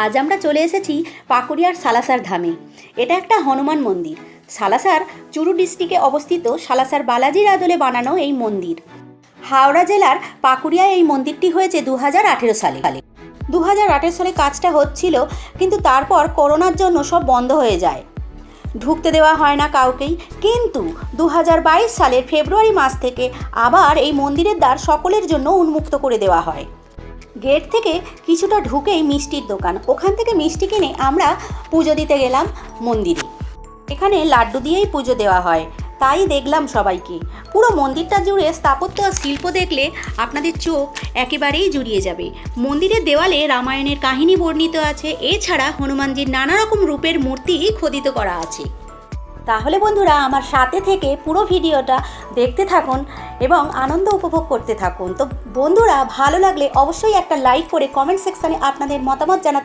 আজ আমরা চলে এসেছি পাকুড়িয়ার সালাসার ধামে। এটা একটা হনুমান মন্দির। সালাসার চুরু ডিস্ট্রিক্টে অবস্থিত সালাসার বালাজির আদলে বানানো এই মন্দির। হাওড়া জেলার পাকুড়িয়ায় এই মন্দিরটি হয়েছে 2018 সালে। 2018 সালে কাজটা হচ্ছিল, কিন্তু তারপর করোনার জন্য সব বন্ধ হয়ে যায়, ঢুকতে দেওয়া হয় না কাউকেই। কিন্তু 2022 সালের ফেব্রুয়ারি মাস থেকে আবার এই মন্দিরের দ্বার সকলের জন্য উন্মুক্ত করে দেওয়া হয়। গেট থেকে কিছুটা ঢুকেই মিষ্টির দোকান, ওখান থেকে মিষ্টি কিনে আমরা পুজো দিতে গেলাম মন্দিরে। এখানে লাড্ডু দিয়েই পুজো দেওয়া হয়, তাই দেখলাম সবাইকে। পুরো মন্দিরটা জুড়ে স্থাপত্য আর শিল্প দেখলে আপনাদের চোখ একেবারেই জুড়িয়ে যাবে। মন্দিরের দেওয়ালে রামায়ণের কাহিনী বর্ণিত আছে, এছাড়া হনুমানজির নানা রকম রূপের মূর্তি খোদিত করা আছে। তাহলে বন্ধুরা, আমার সাথে থেকে পুরো ভিডিওটা দেখতে থাকুন এবং আনন্দ উপভোগ করতে থাকুন। তো বন্ধুরা, ভালো লাগলে অবশ্যই একটা লাইক করে কমেন্ট সেকশানে আপনাদের মতামত জানাতে